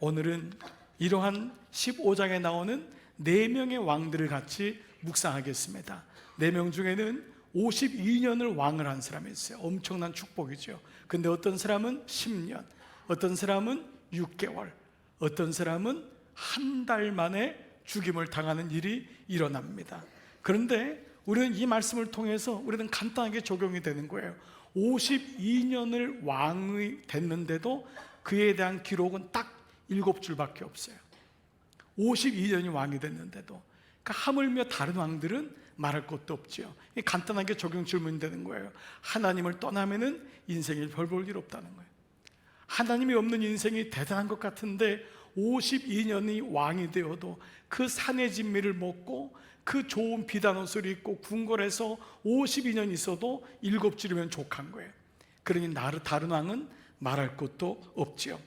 오늘은 이러한 15장에 나오는 4명의 왕들을 같이 묵상하겠습니다. 4명 중에는 52년을 왕을 한 사람이 있어요. 엄청난 축복이죠. 근데 어떤 사람은 10년, 어떤 사람은 6개월, 어떤 사람은 한 달 만에 죽임을 당하는 일이 일어납니다. 그런데 우리는 이 말씀을 통해서 우리는 간단하게 적용이 되는 거예요. 52년을 왕이 됐는데도 그에 대한 기록은 딱 7줄밖에 없어요. 52년이 왕이 됐는데도. 그러니까 하물며 다른 왕들은 말할 것도 없죠. 간단하게 적용 질문이 되는 거예요. 하나님을 떠나면은 인생에 별 볼 일 없다는 거예요. 하나님이 없는 인생이 대단한 것 같은데 52년이 왕이 되어도 그 산의 진미를 먹고 그 좋은 비단 옷을 입고 궁궐에서 52년 있어도 7줄이면 족한 거예요. 그러니 다른 왕은 말할 것도 없지요.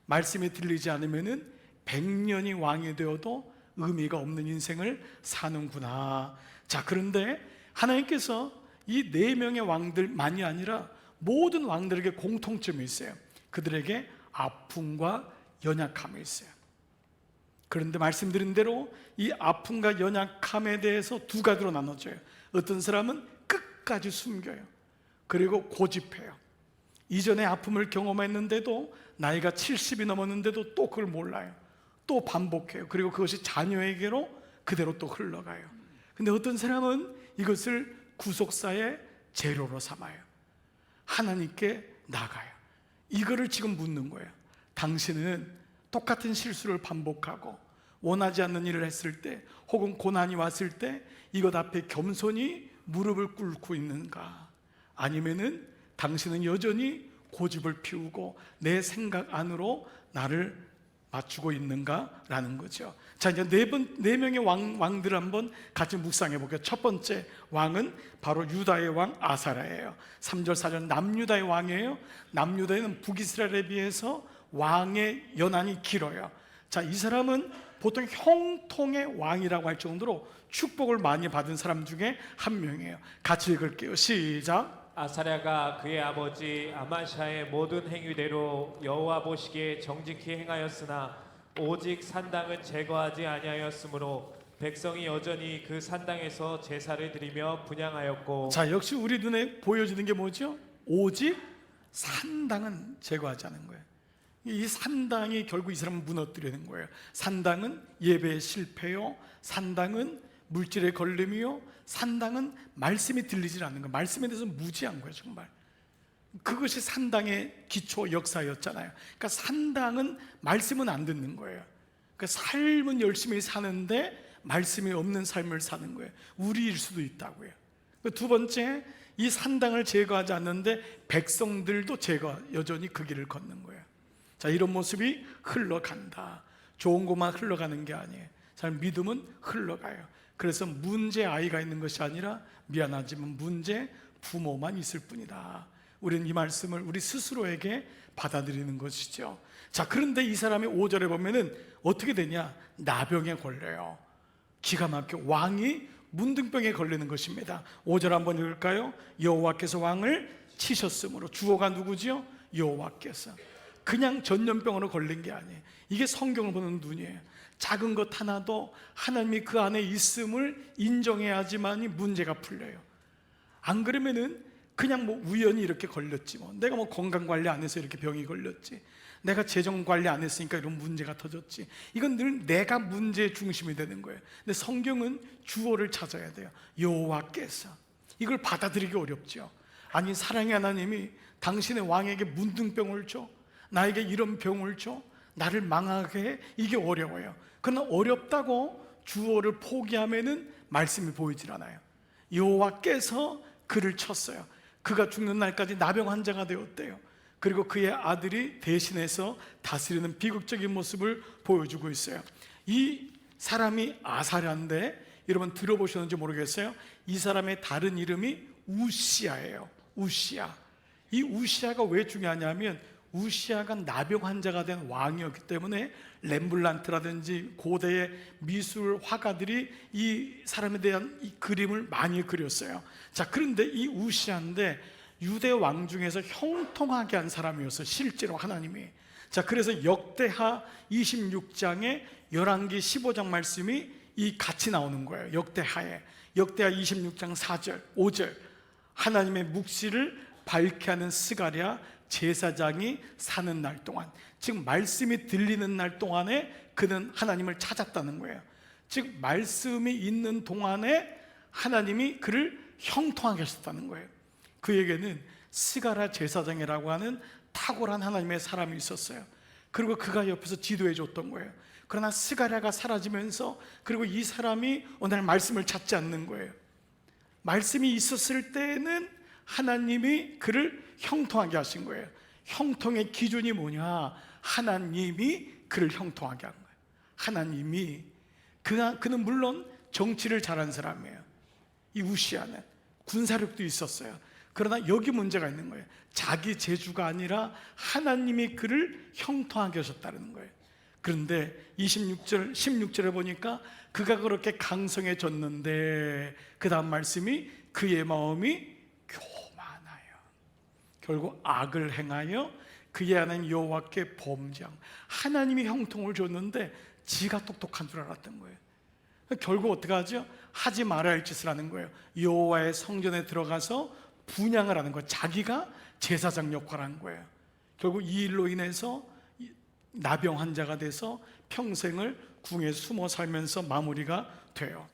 말씀이 들리지 않으면은 100년이 왕이 되어도 의미가 없는 인생을 사는구나. 자, 그런데 하나님께서 이 4명의 왕들만이 아니라 모든 왕들에게 공통점이 있어요. 그들에게 아픔과 연약함이 있어요. 그런데 말씀드린 대로 이 아픔과 연약함에 대해서 두 가지로 나눠져요. 어떤 사람은 끝까지 숨겨요. 그리고 고집해요. 이전에 아픔을 경험했는데도 나이가 70이 넘었는데도 또 그걸 몰라요. 또 반복해요. 그리고 그것이 자녀에게로 그대로 또 흘러가요. 근데 어떤 사람은 이것을 구속사의 재료로 삼아요. 하나님께 나가요. 이거를 지금 묻는 거예요. 당신은 똑같은 실수를 반복하고 원하지 않는 일을 했을 때, 혹은 고난이 왔을 때 이것 앞에 겸손히 무릎을 꿇고 있는가? 아니면은 당신은 여전히 고집을 피우고 내 생각 안으로 나를 맞추고 있는가라는 거죠. 자, 이제 네 명의 왕들을 한번 같이 묵상해 볼게요. 첫 번째 왕은 바로 유다의 왕 아사랴예요. 3절 4절 남유다의 왕이에요. 남유다에는 북이스라엘에 비해서 왕의 연한이 길어요. 자, 이 사람은 보통 형통의 왕이라고 할 정도로 축복을 많이 받은 사람 중에 한 명이에요. 같이 읽을게요. 시작. 아사랴가 그의 아버지 아마샤의 모든 행위대로 여호와 보시기에 정직히 행하였으나 오직 산당은 제거하지 아니하였으므로 백성이 여전히 그 산당에서 제사를 드리며 분향하였고. 자, 역시 우리 눈에 보여지는 게 뭐죠? 오직 산당은 제거하지 않은 거예요. 이 산당이 결국 이 사람을 무너뜨리는 거예요. 산당은 예배의 실패요, 산당은 물질의 걸림이요, 산당은 말씀이 들리질 않는 거예요. 말씀에 대해서 무지한 거예요. 정말 그것이 산당의 기초 역사였잖아요. 그러니까 산당은 말씀은 안 듣는 거예요. 그러니까 삶은 열심히 사는데 말씀이 없는 삶을 사는 거예요. 우리일 수도 있다고요. 두 번째, 이 산당을 제거하지 않는데 백성들도 여전히 그 길을 걷는 거예요. 자, 이런 모습이 흘러간다. 좋은 것만 흘러가는 게 아니에요. 참 믿음은 흘러가요. 그래서 문제 아이가 있는 것이 아니라 미안하지만 문제 부모만 있을 뿐이다. 우리는 이 말씀을 우리 스스로에게 받아들이는 것이죠. 자, 그런데 이 사람의 5절에 보면은 어떻게 되냐? 나병에 걸려요. 기가 막혀 왕이 문둥병에 걸리는 것입니다. 5절 한번 읽을까요? 여호와께서 왕을 치셨으므로. 주어가 누구지요? 여호와께서. 그냥 전염병으로 걸린 게 아니에요. 이게 성경을 보는 눈이에요. 작은 것 하나도 하나님이 그 안에 있음을 인정해야지만이 문제가 풀려요. 안 그러면은 그냥 뭐 우연히 이렇게 걸렸지, 뭐 내가 뭐 건강관리 안 해서 이렇게 병이 걸렸지, 내가 재정관리 안 했으니까 이런 문제가 터졌지. 이건 늘 내가 문제의 중심이 되는 거예요. 근데 성경은 주어를 찾아야 돼요. 여호와께서. 이걸 받아들이기 어렵죠. 아니, 사랑의 하나님이 당신의 왕에게 문둥병을 줘, 나에게 이런 병을 줘, 나를 망하게 해. 이게 어려워요. 그러나 어렵다고 주어를 포기하면은 말씀이 보이질 않아요. 여호와께서 그를 쳤어요. 그가 죽는 날까지 나병 환자가 되었대요. 그리고 그의 아들이 대신해서 다스리는 비극적인 모습을 보여주고 있어요. 이 사람이 아사랴인데 여러분 들어보셨는지 모르겠어요. 이 사람의 다른 이름이 우시아예요. 우시아. 이 우시아가 왜 중요하냐면 우시아가 나병 환자가 된 왕이었기 때문에 렘블란트라든지 고대의 미술 화가들이 이 사람에 대한 이 그림을 많이 그렸어요. 자, 그런데 이 우시아인데 유대 왕 중에서 형통하게 한 사람이었어요. 실제로 하나님이. 자, 그래서 역대하 26장에 열왕기 15장 말씀이 이 같이 나오는 거예요. 역대하 26장 4절 5절 하나님의 묵시를 밝게 하는 스가랴 제사장이 사는 날 동안, 즉 말씀이 들리는 날 동안에 그는 하나님을 찾았다는 거예요. 즉 말씀이 있는 동안에 하나님이 그를 형통하게 하셨다는 거예요. 그에게는 스가랴 제사장이라고 하는 탁월한 하나님의 사람이 있었어요. 그리고 그가 옆에서 지도해 줬던 거예요. 그러나 스가랴가 사라지면서, 그리고 이 사람이 어느 날 말씀을 찾지 않는 거예요. 말씀이 있었을 때는 하나님이 그를 형통하게 하신 거예요. 형통의 기준이 뭐냐? 하나님이 그를 형통하게 한 거예요. 하나님이. 그는 물론 정치를 잘한 사람이에요. 이 우시아는 군사력도 있었어요. 그러나 여기 문제가 있는 거예요. 자기 재주가 아니라 하나님이 그를 형통하게 하셨다는 거예요. 그런데 16절에 보니까 그가 그렇게 강성해졌는데 그 다음 말씀이 그의 마음이 교만하여 결국 악을 행하여 그의 하나님 여호와께 범죄함. 하나님이 형통을 줬는데 지가 똑똑한 줄 알았던 거예요. 결국 어떻게 하죠? 하지 말아야 할 짓을 하는 거예요. 여호와의 성전에 들어가서 분향을 하는 거예요. 자기가 제사장 역할을 한 거예요. 결국 이 일로 인해서 나병 환자가 돼서 평생을 궁에 숨어 살면서 마무리가 돼요.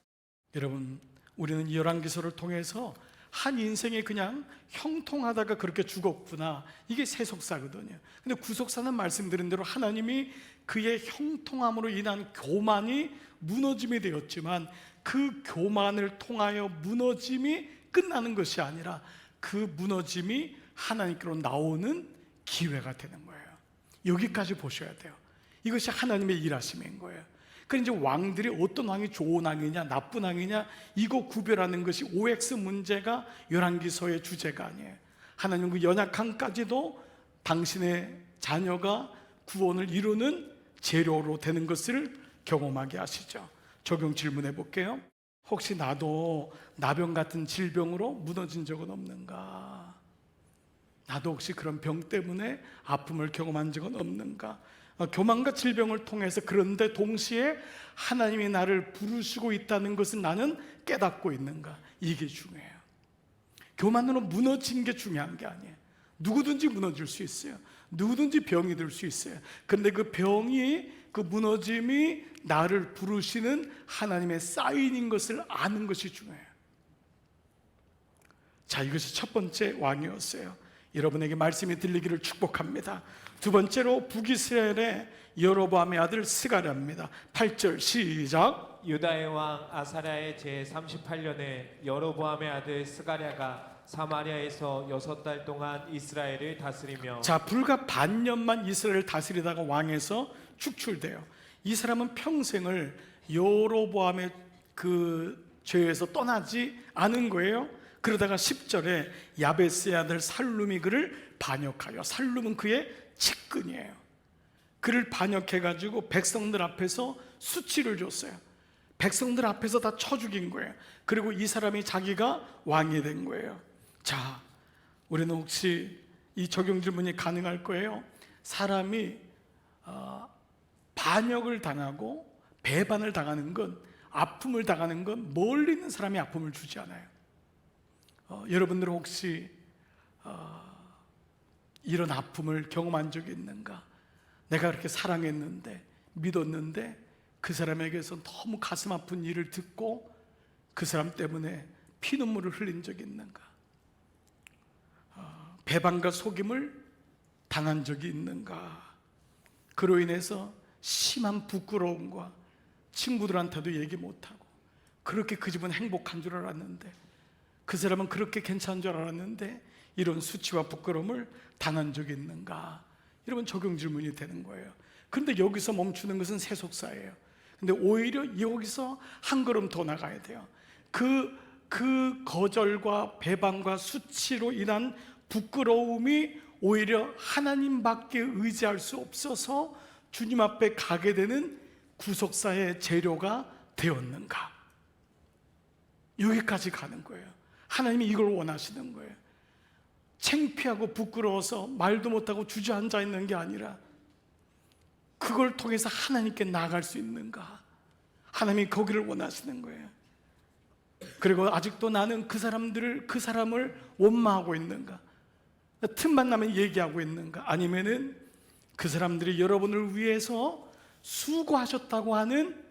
여러분, 우리는 이 열왕기서를 통해서 한 인생에 그냥 형통하다가 그렇게 죽었구나, 이게 세속사거든요. 근데 구속사는 말씀드린 대로 하나님이 그의 형통함으로 인한 교만이 무너짐이 되었지만, 그 교만을 통하여 무너짐이 끝나는 것이 아니라 그 무너짐이 하나님께로 나오는 기회가 되는 거예요. 여기까지 보셔야 돼요. 이것이 하나님의 일하심인 거예요. 그러니까 이제 왕들이 어떤 왕이 좋은 왕이냐 나쁜 왕이냐 이거 구별하는 것이 OX 문제가 열왕기서의 주제가 아니에요. 하나님은 그 연약함까지도 당신의 자녀가 구원을 이루는 재료로 되는 것을 경험하게 하시죠. 적용 질문해 볼게요. 혹시 나도 나병 같은 질병으로 무너진 적은 없는가? 나도 혹시 그런 병 때문에 아픔을 경험한 적은 없는가? 교만과 질병을 통해서, 그런데 동시에 하나님이 나를 부르시고 있다는 것을 나는 깨닫고 있는가? 이게 중요해요. 교만으로 무너진 게 중요한 게 아니에요. 누구든지 무너질 수 있어요. 누구든지 병이 들 수 있어요. 그런데 그 병이, 그 무너짐이 나를 부르시는 하나님의 사인인 것을 아는 것이 중요해요. 자, 이것이 첫 번째 왕이었어요. 여러분에게 말씀이 들리기를 축복합니다. 두 번째로 북이스라엘의 여로보암의 아들 스가랴입니다. 8절 시작. 유다의 왕 아사랴의 제 38년에 여로보암의 아들 스가랴가 사마리아에서 6달 동안 이스라엘을 다스리며. 자, 불과 반년만 이스라엘을 다스리다가 왕에서 축출돼요. 이 사람은 평생을 여로보암의 그 죄에서 떠나지 않은 거예요. 그러다가 10절에 야베스의 아들 살룸이 그를 반역하여, 살룸은 그의 측근이에요. 그를 반역해가지고 백성들 앞에서 수치를 줬어요. 백성들 앞에서 다 쳐 죽인 거예요. 그리고 이 사람이 자기가 왕이 된 거예요. 자, 우리는 혹시 이 적용 질문이 가능할 거예요. 사람이 반역을 당하고 배반을 당하는 건, 아픔을 당하는 건 멀리 있는 사람이 아픔을 주지 않아요. 여러분들은 혹시 이런 아픔을 경험한 적이 있는가? 내가 그렇게 사랑했는데, 믿었는데 그 사람에게서 너무 가슴 아픈 일을 듣고 그 사람 때문에 피눈물을 흘린 적이 있는가? 배반과 속임을 당한 적이 있는가? 그로 인해서 심한 부끄러움과 친구들한테도 얘기 못하고, 그렇게 그 집은 행복한 줄 알았는데, 그 사람은 그렇게 괜찮은 줄 알았는데 이런 수치와 부끄러움을 당한 적이 있는가? 여러분, 적용 질문이 되는 거예요. 그런데 여기서 멈추는 것은 세속사예요. 근데 오히려 여기서 한 걸음 더 나가야 돼요. 그 거절과 배반과 수치로 인한 부끄러움이 오히려 하나님밖에 의지할 수 없어서 주님 앞에 가게 되는 구속사의 재료가 되었는가? 여기까지 가는 거예요. 하나님이 이걸 원하시는 거예요. 창피하고 부끄러워서 말도 못하고 주저앉아 있는 게 아니라 그걸 통해서 하나님께 나아갈 수 있는가? 하나님이 거기를 원하시는 거예요. 그리고 아직도 나는 그 사람을 원망하고 있는가? 틈만 나면 얘기하고 있는가? 아니면은 그 사람들이 여러분을 위해서 수고하셨다고 하는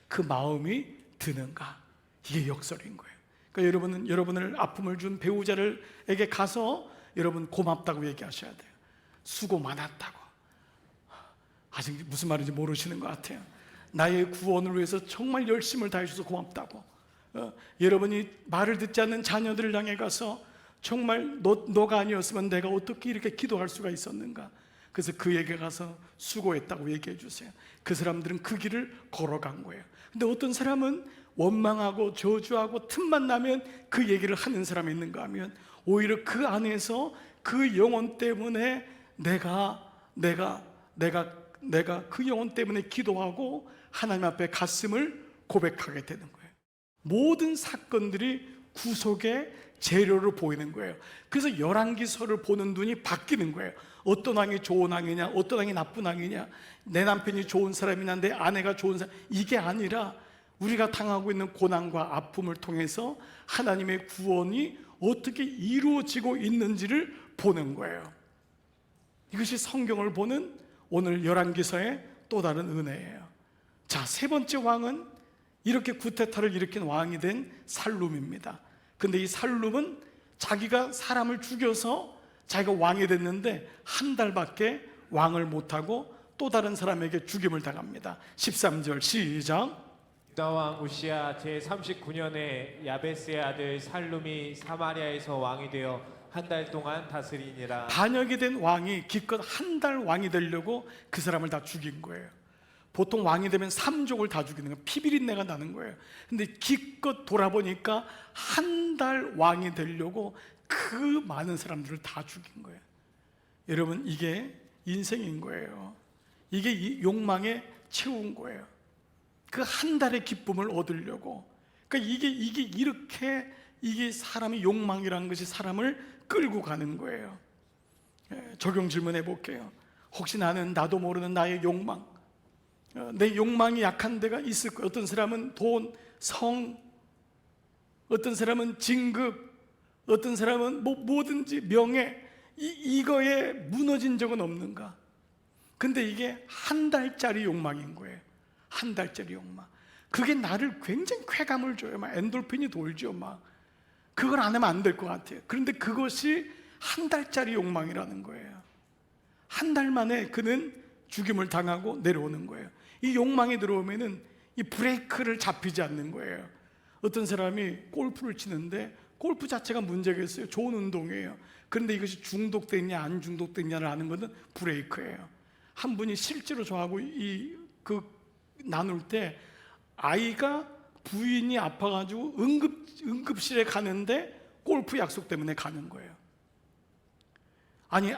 그 마음이 드는가? 이게 역설인 거예요. 그러니까 여러분을 아픔을 준 배우자에게 가서 여러분 고맙다고 얘기하셔야 돼요. 수고 많았다고. 아직 무슨 말인지 모르시는 것 같아요. 나의 구원을 위해서 정말 열심을 다해줘서 고맙다고. 여러분이 말을 듣지 않는 자녀들을 향해 가서 정말 너가 아니었으면 내가 어떻게 이렇게 기도할 수가 있었는가. 그래서 그에게 가서 수고했다고 얘기해 주세요. 그 사람들은 그 길을 걸어간 거예요. 근데 어떤 사람은 원망하고 저주하고 틈만 나면 그 얘기를 하는 사람이 있는가 하면 오히려 그 안에서 그 영혼 때문에 내가 그 영혼 때문에 기도하고 하나님 앞에 가슴을 고백하게 되는 거예요. 모든 사건들이 구속의 재료로 보이는 거예요. 그래서 열왕기서를 보는 눈이 바뀌는 거예요. 어떤 왕이 좋은 왕이냐, 어떤 왕이 나쁜 왕이냐, 내 남편이 좋은 사람이냐, 내 아내가 좋은 사람, 이게 아니라 우리가 당하고 있는 고난과 아픔을 통해서 하나님의 구원이 어떻게 이루어지고 있는지를 보는 거예요. 이것이 성경을 보는 오늘 열왕기서의 또 다른 은혜예요. 자, 세 번째 왕은 이렇게 구테타를 일으킨 왕이 된 살룸입니다. 근데 이 살룸은 자기가 사람을 죽여서 자기가 왕이 됐는데 한 달밖에 왕을 못하고 또 다른 사람에게 죽임을 당합니다. 13절 시작. 유다 왕 우시야 제39년에 야베스의 아들 살룸이 사마리아에서 왕이 되어 한 달 동안 다스리니라. 반역이 된 왕이 기껏 한 달 왕이 되려고 그 사람을 다 죽인 거예요. 보통 왕이 되면 3족을 다 죽이는 거예요. 피비린내가 나는 거예요. 근데 기껏 돌아보니까 한 달 왕이 되려고 그 많은 사람들을 다 죽인 거예요. 여러분, 이게 인생인 거예요. 이게 욕망에 채운 거예요. 그 한 달의 기쁨을 얻으려고. 그러니까 이게 사람의 욕망이라는 것이 사람을 끌고 가는 거예요. 적용 질문해 볼게요. 혹시 나도 모르는 나의 욕망, 내 욕망이 약한 데가 있을 거예요. 어떤 사람은 돈, 성, 어떤 사람은 진급, 어떤 사람은 뭐든지 명예, 이거에 무너진 적은 없는가? 근데 이게 한 달짜리 욕망인 거예요. 한 달짜리 욕망. 그게 나를 굉장히 쾌감을 줘요. 막 엔돌핀이 돌죠. 막 그걸 안 하면 안 될 것 같아요. 그런데 그것이 한 달짜리 욕망이라는 거예요. 한 달 만에 그는 죽임을 당하고 내려오는 거예요. 이 욕망이 들어오면은 이 브레이크를 잡히지 않는 거예요. 어떤 사람이 골프를 치는데 골프 자체가 문제겠어요. 좋은 운동이에요. 그런데 이것이 중독됐냐 안 중독됐냐를 아는 것은 브레이크예요. 한 분이 실제로 저하고 나눌 때 아이가 부인이 아파가지고 응급실에 가는데 골프 약속 때문에 가는 거예요. 아니,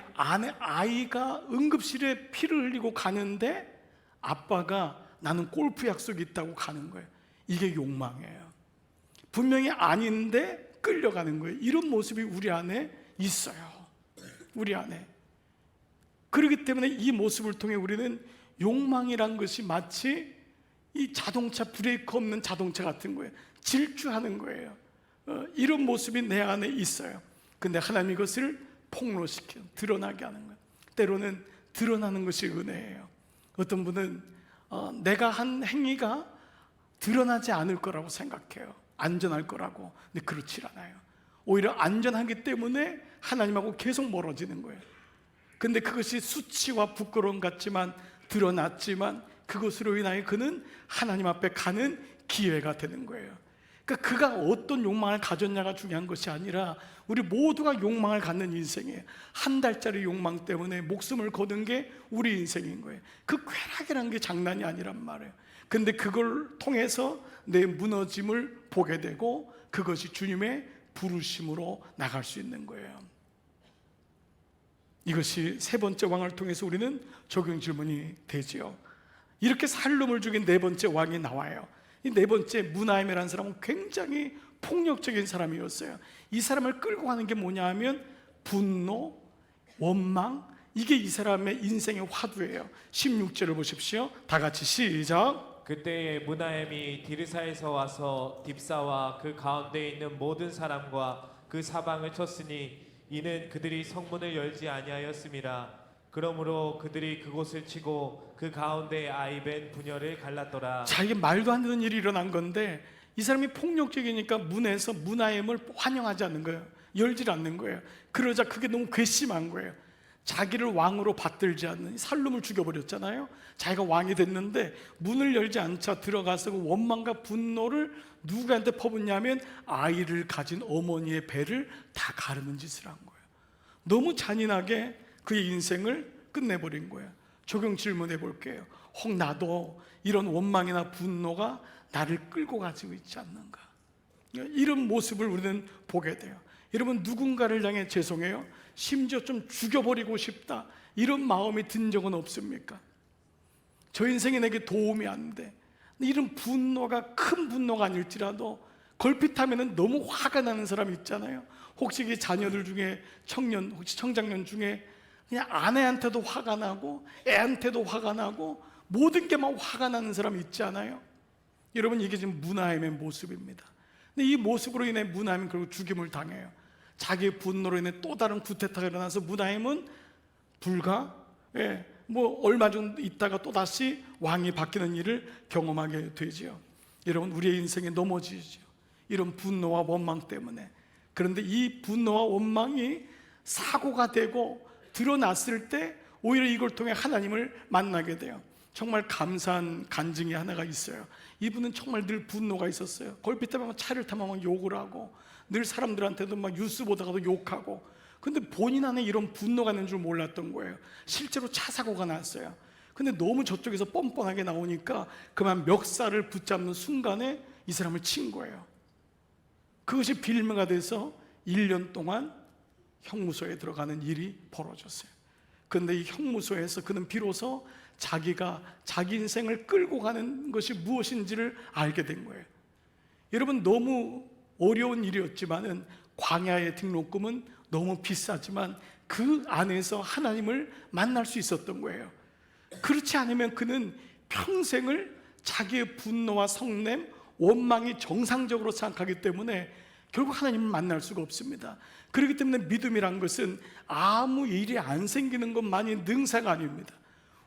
아이가 응급실에 피를 흘리고 가는데 아빠가 나는 골프 약속이 있다고 가는 거예요. 이게 욕망이에요. 분명히 아닌데 끌려가는 거예요. 이런 모습이 우리 안에 있어요. 우리 안에. 그렇기 때문에 이 모습을 통해 우리는 욕망이란 것이 마치 이 자동차 브레이크 없는 자동차 같은 거예요. 질주하는 거예요. 이런 모습이 내 안에 있어요. 근데 하나님 이것을 폭로시켜 드러나게 하는 거예요. 때로는 드러나는 것이 은혜예요. 어떤 분은 내가 한 행위가 드러나지 않을 거라고 생각해요. 안전할 거라고. 근데 그렇지 않아요. 오히려 안전하기 때문에 하나님하고 계속 멀어지는 거예요. 근데 그것이 수치와 부끄러움 같지만 드러났지만 그것으로 인하여 그는 하나님 앞에 가는 기회가 되는 거예요. 그러니까 그가 어떤 욕망을 가졌냐가 중요한 것이 아니라 우리 모두가 욕망을 갖는 인생이에요. 한 달짜리 욕망 때문에 목숨을 거둔 게 우리 인생인 거예요. 그 쾌락이라는 게 장난이 아니란 말이에요. 근데 그걸 통해서 내 무너짐을 보게 되고 그것이 주님의 부르심으로 나갈 수 있는 거예요. 이것이 세 번째 왕을 통해서 우리는 적용 질문이 되지요. 이렇게 살룸을 죽인 네 번째 왕이 나와요. 이 네 번째 무나임이라는 사람은 굉장히 폭력적인 사람이었어요. 이 사람을 끌고 가는 게 뭐냐 하면 분노, 원망, 이게 이 사람의 인생의 화두예요. 16절을 보십시오. 다 같이 시작. 그때에 무나엠이 디르사에서 와서 딥사와 그 가운데 있는 모든 사람과 그 사방을 쳤으니 이는 그들이 성문을 열지 아니하였음이라. 그러므로 그들이 그곳을 치고 그 가운데 아이벤 분열을 갈랐더라. 자, 이게 말도 안 되는 일이 일어난 건데 이 사람이 폭력적이니까 문에서 무나임을 환영하지 않는 거예요. 열질 않는 거예요. 그러자 그게 너무 괘씸한 거예요. 자기를 왕으로 받들지 않는 살룸을 죽여버렸잖아요. 자기가 왕이 됐는데 문을 열지 않자 들어가서 그 원망과 분노를 누구한테 퍼붓냐면 아이를 가진 어머니의 배를 다 가르는 짓을 한 거예요. 너무 잔인하게 그의 인생을 끝내버린 거예요. 적용 질문해 볼게요. 혹 나도 이런 원망이나 분노가 나를 끌고 가지고 있지 않는가? 이런 모습을 우리는 보게 돼요. 여러분, 누군가를 향해 죄송해요, 심지어 좀 죽여버리고 싶다, 이런 마음이 든 적은 없습니까? 저 인생이 내게 도움이 안 돼. 이런 분노가 큰 분노가 아닐지라도 걸핏하면 너무 화가 나는 사람 있잖아요. 혹시 이 자녀들 중에 청년, 혹시 청장년 중에 그냥 아내한테도 화가 나고 애한테도 화가 나고 모든 게 막 화가 나는 사람 있지 않아요? 여러분, 이게 지금 무나임의 모습입니다. 근데 이 모습으로 인해 무나임은 결국 죽임을 당해요. 자기의 분노로 인해 또 다른 쿠데타가 일어나서 무나임은 얼마 정도 있다가 또 다시 왕이 바뀌는 일을 경험하게 되죠. 여러분, 우리의 인생에 넘어지죠. 이런 분노와 원망 때문에. 그런데 이 분노와 원망이 사고가 되고 드러났을 때 오히려 이걸 통해 하나님을 만나게 돼요. 정말 감사한 간증이 하나가 있어요. 이분은 정말 늘 분노가 있었어요. 걸핏하면 차를 타면 막 욕을 하고 늘 사람들한테도 막 뉴스 보다가도 욕하고, 근데 본인 안에 이런 분노가 있는 줄 몰랐던 거예요. 실제로 차 사고가 났어요. 근데 너무 저쪽에서 뻔뻔하게 나오니까 그만 멱살을 붙잡는 순간에 이 사람을 친 거예요. 그것이 빌미가 돼서 1년 동안 형무소에 들어가는 일이 벌어졌어요. 그런데 이 형무소에서 그는 비로소 자기가 자기 인생을 끌고 가는 것이 무엇인지를 알게 된 거예요. 여러분, 너무 어려운 일이었지만은 광야의 등록금은 너무 비싸지만 그 안에서 하나님을 만날 수 있었던 거예요. 그렇지 않으면 그는 평생을 자기의 분노와 성냄, 원망이 정상적으로 생각하기 때문에 결국 하나님을 만날 수가 없습니다. 그렇기 때문에 믿음이란 것은 아무 일이 안 생기는 것만이 능사가 아닙니다.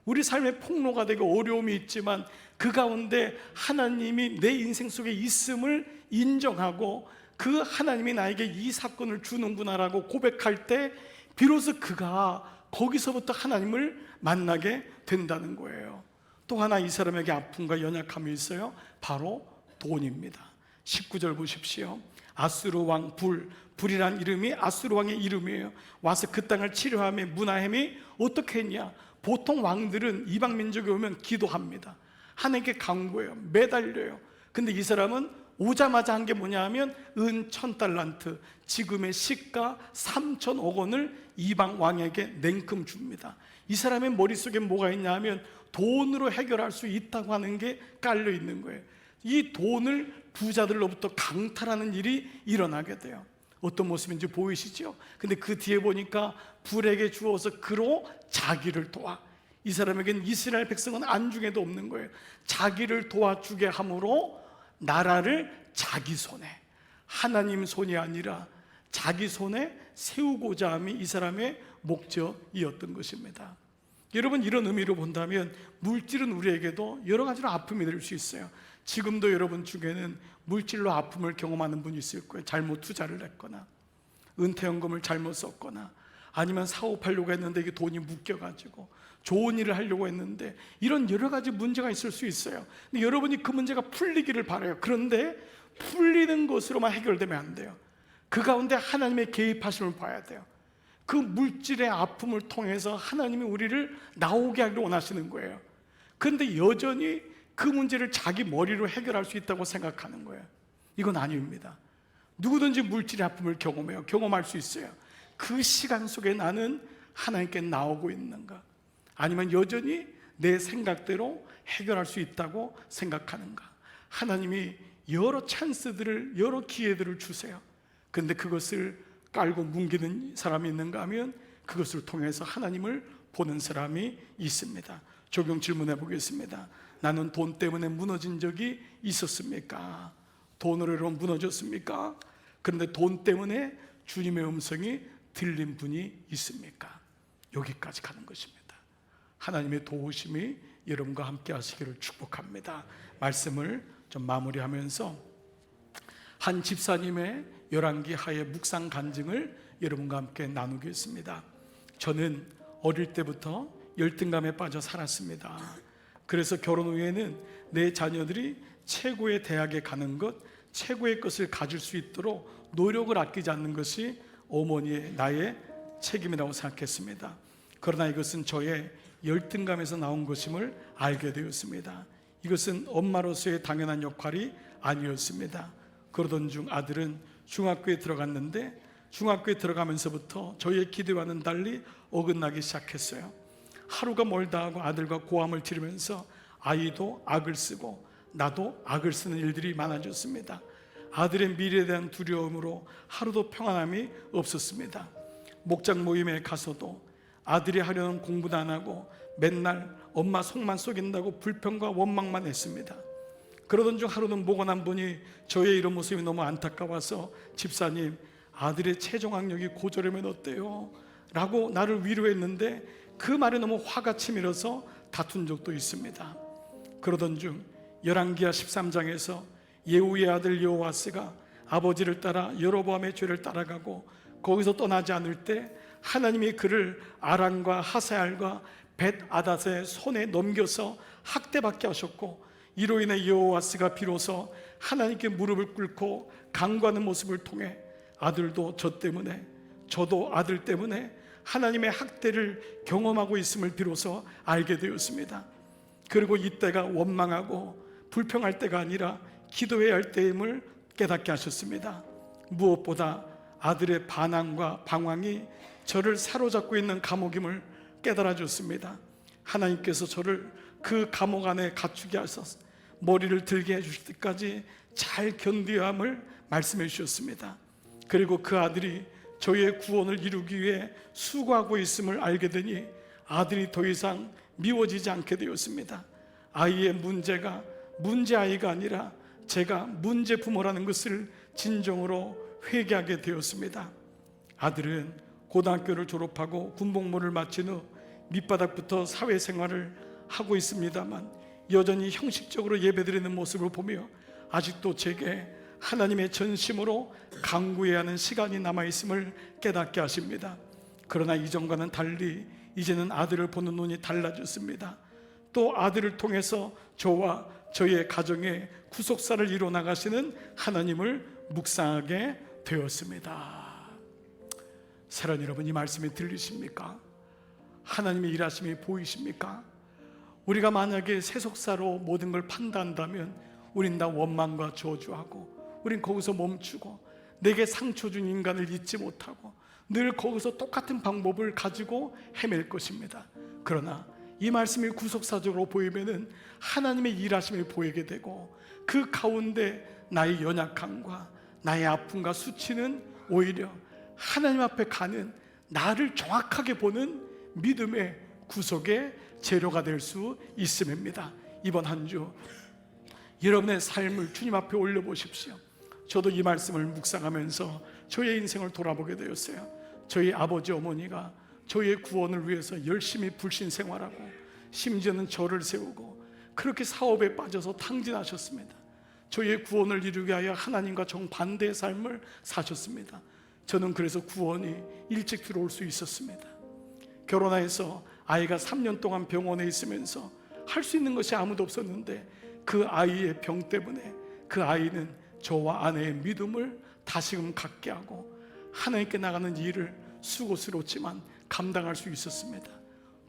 우리 삶에 폭로가 되고 어려움이 있지만 그 가운데 하나님이 내 인생 속에 있음을 인정하고 그 하나님이 나에게 이 사건을 주는구나라고 고백할 때 비로소 그가 거기서부터 하나님을 만나게 된다는 거예요. 또 하나 이 사람에게 아픔과 연약함이 있어요. 바로 돈입니다. 19절 보십시오. 아수르 왕 불이란 이름이 아수르 왕의 이름이에요. 와서 그 땅을 치료하며 무나햄이 어떻게 했냐? 보통 왕들은 이방 민족에 오면 기도합니다. 하나님께 간구해요. 매달려요. 근데 이 사람은 오자마자 한 게 뭐냐 하면 은 1000달란트, 지금의 시가 3,000억 원을 이방 왕에게 냉큼 줍니다. 이 사람의 머릿속에 뭐가 있냐 하면 돈으로 해결할 수 있다고 하는 게 깔려 있는 거예요. 이 돈을 부자들로부터 강탈하는 일이 일어나게 돼요. 어떤 모습인지 보이시죠? 근데 그 뒤에 보니까 불에게 주어서 그로 자기를 도와. 이 사람에겐 이스라엘 백성은 안중에도 없는 거예요. 자기를 도와주게 함으로 나라를 자기 손에, 하나님 손이 아니라 자기 손에 세우고자 함이 이 사람의 목적이었던 것입니다. 여러분, 이런 의미로 본다면 물질은 우리에게도 여러 가지로 아픔이 될 수 있어요. 지금도 여러분 중에는 물질로 아픔을 경험하는 분이 있을 거예요. 잘못 투자를 했거나 은퇴연금을 잘못 썼거나 아니면 사업하려고 했는데 이게 돈이 묶여가지고 좋은 일을 하려고 했는데 이런 여러 가지 문제가 있을 수 있어요. 근데 여러분이 그 문제가 풀리기를 바라요. 그런데 풀리는 것으로만 해결되면 안 돼요. 그 가운데 하나님의 개입하심을 봐야 돼요. 그 물질의 아픔을 통해서 하나님이 우리를 나오게 하기를 원하시는 거예요. 그런데 여전히 그 문제를 자기 머리로 해결할 수 있다고 생각하는 거예요. 이건 아닙니다. 누구든지 물질의 아픔을 경험해요. 경험할 수 있어요. 그 시간 속에 나는 하나님께 나오고 있는가? 아니면 여전히 내 생각대로 해결할 수 있다고 생각하는가? 하나님이 여러 찬스들을, 여러 기회들을 주세요. 그런데 그것을 깔고 뭉기는 사람이 있는가 하면 그것을 통해서 하나님을 보는 사람이 있습니다. 적용 질문해 보겠습니다. 나는 돈 때문에 무너진 적이 있었습니까? 돈으로 여러분 무너졌습니까? 그런데 돈 때문에 주님의 음성이 들린 분이 있습니까? 여기까지 가는 것입니다. 하나님의 도우심이 여러분과 함께 하시기를 축복합니다. 말씀을 좀 마무리하면서 한 집사님의 열왕기 하의 묵상 간증을 여러분과 함께 나누겠습니다. 저는 어릴 때부터 열등감에 빠져 살았습니다. 그래서 결혼 후에는 내 자녀들이 최고의 대학에 가는 것, 최고의 것을 가질 수 있도록 노력을 아끼지 않는 것이 어머니의 나의 책임이라고 생각했습니다. 그러나 이것은 저의 열등감에서 나온 것임을 알게 되었습니다. 이것은 엄마로서의 당연한 역할이 아니었습니다. 그러던 중 아들은 중학교에 들어갔는데 중학교에 들어가면서부터 저의 기대와는 달리 어긋나기 시작했어요. 하루가 멀다 하고 아들과 고함을 지르면서 아이도 악을 쓰고 나도 악을 쓰는 일들이 많아졌습니다. 아들의 미래에 대한 두려움으로 하루도 평안함이 없었습니다. 목장 모임에 가서도 아들이 하려는 공부도 안 하고 맨날 엄마 속만 속인다고 불평과 원망만 했습니다. 그러던 중 하루는 목원한 분이 저의 이런 모습이 너무 안타까워서 집사님, 아들의 최종 학력이 고졸이면 어때요? 라고 나를 위로했는데 그 말에 너무 화가 치밀어서 다툰 적도 있습니다. 그러던 중 열왕기하 13장에서 예후의 아들 여호와스가 아버지를 따라 여로보암의 죄를 따라가고 거기서 떠나지 않을 때 하나님이 그를 아람과 하사얄과 벳아닷의 손에 넘겨서 학대받게 하셨고 이로 인해 여호와스가 비로소 하나님께 무릎을 꿇고 간구하는 모습을 통해 아들도 저 때문에 저도 아들 때문에 하나님의 학대를 경험하고 있음을 비로소 알게 되었습니다. 그리고 이때가 원망하고 불평할 때가 아니라 기도해야 할 때임을 깨닫게 하셨습니다. 무엇보다 아들의 반항과 방황이 저를 사로잡고 있는 감옥임을 깨달아 줬습니다. 하나님께서 저를 그 감옥 안에 갇히게 하셔서 머리를 들게 해주실 때까지 잘 견뎌야 함을 말씀해 주셨습니다. 그리고 그 아들이 저의 구원을 이루기 위해 수고하고 있음을 알게 되니 아들이 더 이상 미워지지 않게 되었습니다. 아이의 문제가 문제아이가 아니라 제가 문제 부모라는 것을 진정으로 회개하게 되었습니다. 아들은 고등학교를 졸업하고 군복무를 마친 후 밑바닥부터 사회생활을 하고 있습니다만 여전히 형식적으로 예배드리는 모습을 보며 아직도 제게 하나님의 전심으로 간구해야 하는 시간이 남아있음을 깨닫게 하십니다. 그러나 이전과는 달리 이제는 아들을 보는 눈이 달라졌습니다. 또 아들을 통해서 저와 저의 가정의 구속사를 이뤄 나가시는 하나님을 묵상하게 되었습니다. 사랑하는 여러분, 이 말씀이 들리십니까? 하나님의 일하심이 보이십니까? 우리가 만약에 세속사로 모든 걸 판단한다면 우린 다 원망과 저주하고 우린 거기서 멈추고 내게 상처 준 인간을 잊지 못하고 늘 거기서 똑같은 방법을 가지고 헤맬 것입니다. 그러나 이 말씀이 구속사적으로 보이면은 하나님의 일하심을 보이게 되고 그 가운데 나의 연약함과 나의 아픔과 수치는 오히려 하나님 앞에 가는 나를 정확하게 보는 믿음의 구속의 재료가 될 수 있음입니다. 이번 한 주 여러분의 삶을 주님 앞에 올려보십시오. 저도 이 말씀을 묵상하면서 저의 인생을 돌아보게 되었어요. 저희 아버지 어머니가 저의 구원을 위해서 열심히 불신 생활하고 심지어는 저를 세우고 그렇게 사업에 빠져서 탕진하셨습니다. 저의 구원을 이루게 하여 하나님과 정반대의 삶을 사셨습니다. 저는 그래서 구원이 일찍 들어올 수 있었습니다. 결혼해서 아이가 3년 동안 병원에 있으면서 할 수 있는 것이 아무도 없었는데 그 아이의 병 때문에 그 아이는 저와 아내의 믿음을 다시금 갖게 하고 하나님께 나가는 일을 수고스럽지만 감당할 수 있었습니다.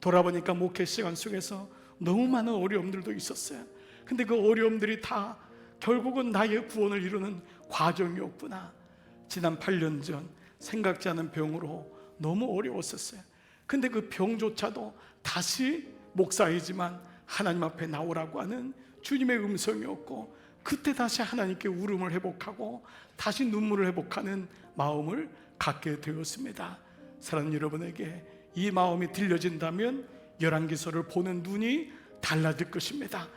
돌아보니까 목회 시간 속에서 너무 많은 어려움들도 있었어요. 근데 그 어려움들이 다 결국은 나의 구원을 이루는 과정이었구나. 지난 8년 전 생각지 않은 병으로 너무 어려웠었어요. 근데 그 병조차도 다시 목사이지만 하나님 앞에 나오라고 하는 주님의 음성이었고 그때 다시 하나님께 울음을 회복하고 다시 눈물을 회복하는 마음을 갖게 되었습니다. 사랑하는 여러분에게 이 마음이 들려진다면 열왕기서를 보는 눈이 달라질 것입니다.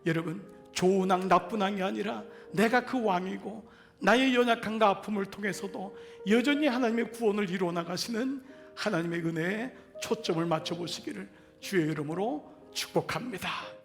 여러분, 좋은 왕 나쁜 왕이 아니라 내가 그 왕이고 나의 연약함과 아픔을 통해서도 여전히 하나님의 구원을 이루어 나가시는 하나님의 은혜에 초점을 맞춰 보시기를 주의 이름으로 축복합니다.